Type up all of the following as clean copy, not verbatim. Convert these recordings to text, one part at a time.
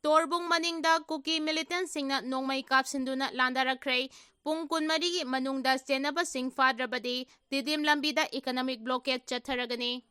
Torbung maningda Kuki militantsingna Nongmei Kapsinduna Landarakre, Pung Kunmarigi Manungda Senabasing Fadrabadi, Didim Lambida Economic Blockade Chatharagani.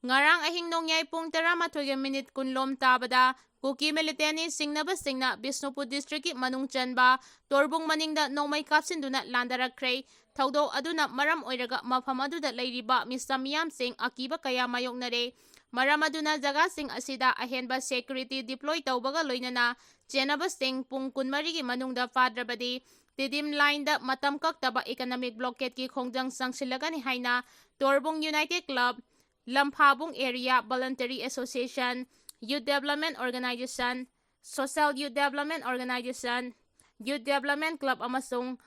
Ngarang ahing nongyay pung 13 kunlom tabada, Kuki militani singnabasingna Bisnupur District Manungchanba, Torbung maningda Nongmei Kapsinduna Landarakre, Taudo aduna maram oiraga mafam aduda leiriba misamiyam sing akiba kaya mayoknare. Maram aduna jaga sing asida ahenba security deploy taubaga loinana chenaba sing pung kunmarigi manungda fadrabadi tidim line da matam kaktaba economic blockade ki khongjang sangsilagani haina Torbung United Club, Lamphabung Area Voluntary Association, Youth Development Organization, Social Youth Development Organization, Youth Development Club amasung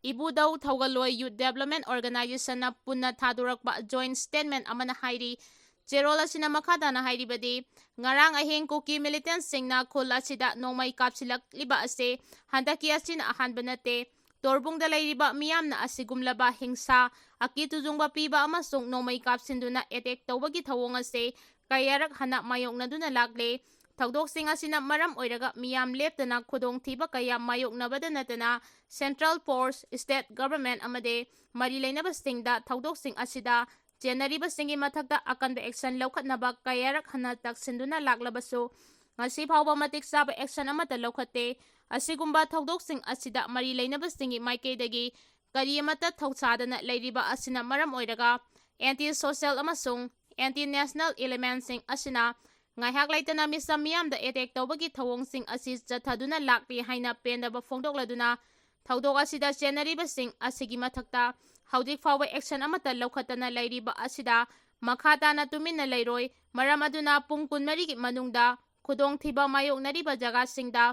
Ibudau Thaugaloi Youth Development Organization na punna thadurakba joint statement amana hairi Cherola sina makada na hairibadi ngarang aheng Kuki militantsingna khul asida Nongmei kapsilak liba ase handaki asin ahanba nate Torbung da leiriba miyamna asigumlaba hingsa akitujungba piba amasung Nongmei kapsinduna attack tawbagi thawong ase kayarak hana mayoknaduna lakle Tagdoksing asina maram oiraga miyam leptana khudong thiba kaya mayoknabada natana Central Force, State Government amade mari leinabasingda tagdoksing asida Jenaribasingi mathakta akanba action laukhatnaba kayarak hana taksinduna laklabasu ngasi phawba matik saba action amata laukhate asigumba tagdoksing asida mari leinabasingi maikeidagi kari amata thauchadana leiriba asina maram oiraga anti-social amasung anti-national elementsing asina Ngaihak laitana misam miyamda attack tawbagi thawongsing asi chathaduna lakpi haina pendaba fongdokladuna thawdok asida chenaribasing asigi mathakta haudik fawba action amata laukhatana leiriba asida makhatana tuminna leiroi maram aduna pung kunmarigi manungda khudong thiba mayoknariba jagasingda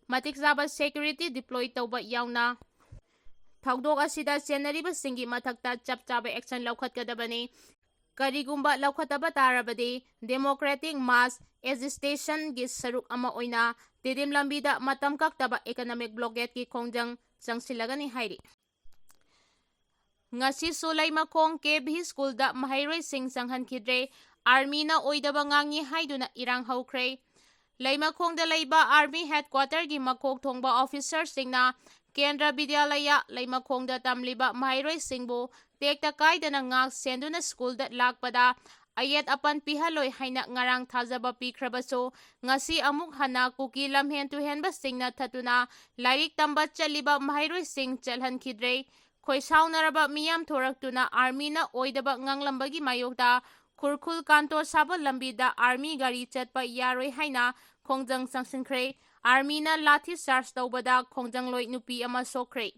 matik jaba security deploy tawba yauna thawdok asida chenaribasingi mathakta chapchaba action laukhatgadabani Karigumba laukhataba tarabadi democratic mass agitation gi saruk ama oina tidim lambida matam kaktaba economic blockade ki khongjang changsilagani hairi ngasi sulai makong kebhi school da mahairoi sing sanghan khidre army na oidaba ngangi haiduna irang haukre leimakhong da leiba army headquarter gi makok thongba officer singna Kendra Vidyalaya leimakhong da tamliba mahairoi singbu tekta kaidana ngak senduna school da lakpada ayat apan pihaloi haina ngarang thajaba pikhrabaso ngasi amuk hana Kuki lamhen tu henba singna thatuna lairik tamba chaliba mahairoi sing chalhan khidre khoisaunaraba miyam thoraktuna army na oidaba nganglambagi mayokta khurkhul kantor saba lambida army gari chatpa yaroi haina khongjang sangsinkhre army na lathi charge tawbada khongjangloi nupi ama sokre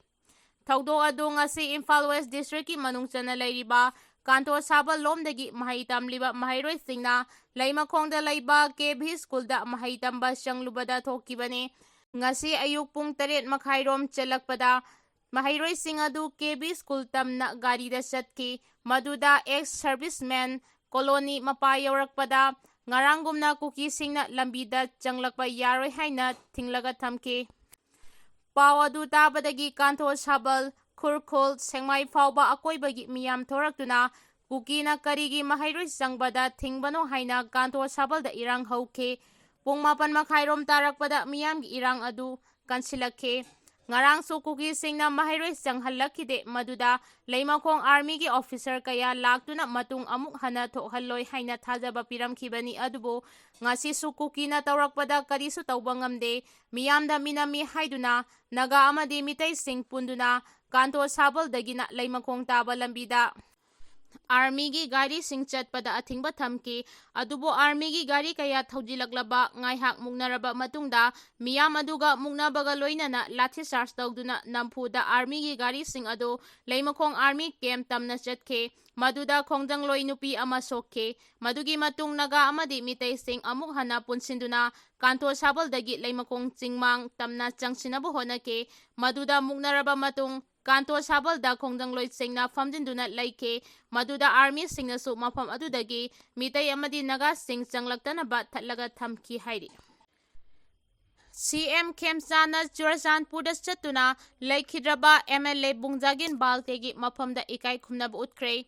Thaudo ado ngasi Imphal West District ki manungchana leiriba kantor saba lomdagi mahai tamliba mahairoi singna leimakhongda leiba kebhi school da mahai tamba changlubada thokibane ngasi ayuk pung 8 makhairom chalakpada mahairoi sing adu kebhi school tamna gari da chatki maduda ex serviceman colony mapa yaurakpada ngarangumna Kuki singna lambida changlakpa yaroi haina thinglaga thamki Pao adu tabadagi kantor sabal khurkhol sengmai fawba akoibagi miyam thoraktuna Kuki na karigi mahairoi sangbada thingbano haina kantor sabal da irang hauke pung 8 makhairom tarakpada miyam gi irang adu kansilakhe ngarang su Kuki singna mahairoi sanghallakide maduda leimakhong army gi officer kaya laktuna matung amuk hana thohalloi haina thajaba piramkhibani adubo ngasi su Kuki na tawrakpada karisu tawba ngamde miyamda minami haiduna naga amadi mitai sing punduna kantor sabal dagina leimakhong taba lambida Army gi gari sing chatpada athingba thamki adubo army gi gari kaya thaujilaklaba ngaihak mugnaraba matungda miyam aduga mugnabaga loinana lathi charge tawduna nampuda army gi gari sing ado leimakhong army camp tamna chatke maduda khongjang loi nupi ama sokhe madugi matung naga amadi mitai sing amuk hana punsinduna kantor sabal dagi leimakhong chingmang tamna changsinabu honake maduda mugnaraba matung kantor sabal da khongjang loi singna famjinduna laike maduda army singna su mafam adudagi mitai amadi naga sing changlaktana ba thatlaga thamki hairi CM Khemchana Churachandpurda chatuna laikhidraba MLA Bungjagin Baltegi mafamda ikai khumnaba utkre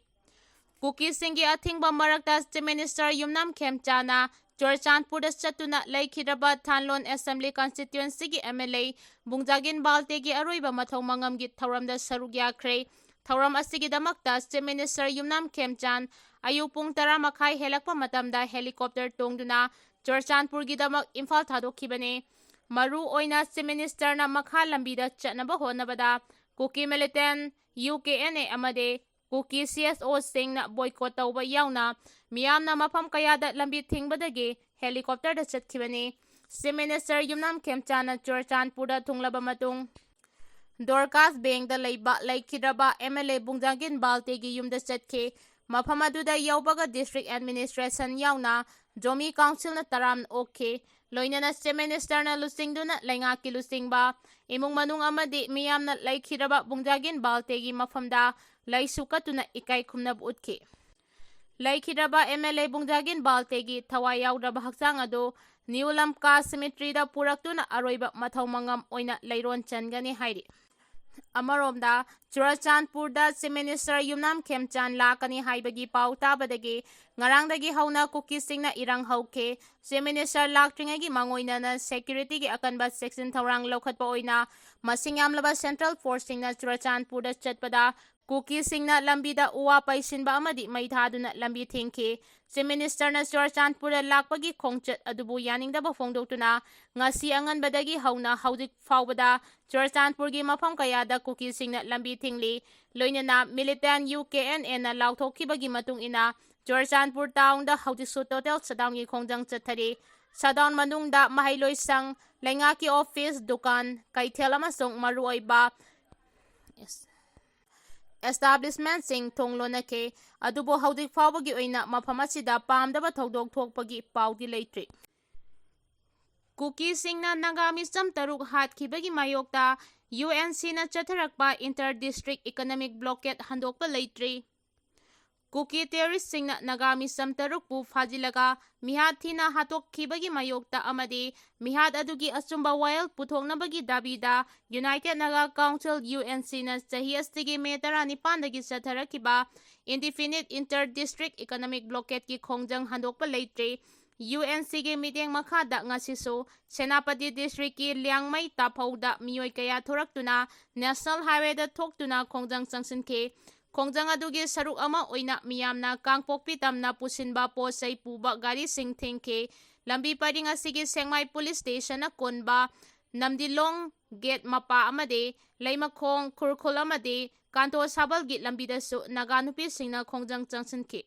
Kuki singi athingba marakta Chief Minister Yumnam Khemchana Churchandpurda chatuna leikhidraba Thanlon Assembly Constituency gi MLA Bungjagin Balte gi aroiba mathau mangam gi thauramda saruk yakhre. Thauram asigidamakta Chief Minister Yumnam Khemchan ayuk pung 10 makhai helakpa matamda helicopter tongduna Churchandpur gidamak Imphal thadokhibane. Maru oina Chief Minister na makha lambida chatnaba honabada Kuki Militant UKNA amade Kuki CSO sing na boycott tauba yauna miyamna mafam kayada lambi thingbadagi helicopter da chatkhibane. Chief Minister Yumnam Khemchan na Churchandpurda thunglaba matung Dorcas Bank da leiba leikhidraba MLA Bungjagin Balte gi yumda chatke. Mafam aduda yaubaga District Administration yauna Jomi Council na taram okhe. Loinana Chief Minister na lusingduna laingaki lusingba imung manung amadi miyamna leikhidraba Bungjagin Balte gi mafamda laisukatuna ikai khumnab utke. Leikhidraba MLA Bungjagin Balte gi thawai yaudraba haksang ado New Lamka Cemetery da puraktuna aroiba mathau mangam oina leiron changani hairi. Amaromda Churchandpurda Chief Minister Yumnam Khemchan lakani haibagi pau tabadagi ngarangdagi hauna Kuki singna irang hauke. Chief Minister laktringagi mangoina na security gi akanba section thaurang lokhatpa oina masing yamlaba Central Force singna Churchandpurda chatpada Kuki singna lambida uwa paisinba amadi maithaduna lambi thengke. Chief Minister na Churchandpurda lakpagi khongchat adubu yaningdaba phongdoktuna ngasi anganbadagi hauna haudik faubada Churchandpurgi mafam kayada Kuki singna lambi thingli. Loinana Militant UKNA na lauthokibagi matung ina Churchandpur town da haudiksu total shutdown gi khongjang chathari. Shutdown manungda mahailoisang laingaki office dukan kaithel amasung maruoiba establishment sing thonglonake adubo haudik faubagi oina mafam asida pamdaba thodok thokpagi paudi leitre. Kuki singna Nagami cham taruk hatkibagi mayokta UNC na chatharakpa inter-district economic blockade Handokpa Leite. Kuki terrorist singna Nagami cham taruk pu fajilaga mihad thina hatokkibagi mayokta amadi mihad adugi achumba wayal puthoknabagi dabida United Naga Council UNC na chahi astigi May 19 dagi chatharakiba indefinite inter-district economic blockade ki khongjang Handokpa Leite. UNC ge meeting makhada ngasiso Senapati District ki Liangmai Taphauda miyoi kaya thoraktuna National Highway da thoktuna khongjang changsinke. Khongjang adugi saruk ama oina miyamna Kangpokpi tamna pusinba posai puba gari sing thengke. Lambi paring asigi Sengmai Police Station na konba Namdilong Gate mapa amade Leimakhong Khurkhul amade Kanto Sabal Gate lambidasu Naganupi singna khongjang changsinke.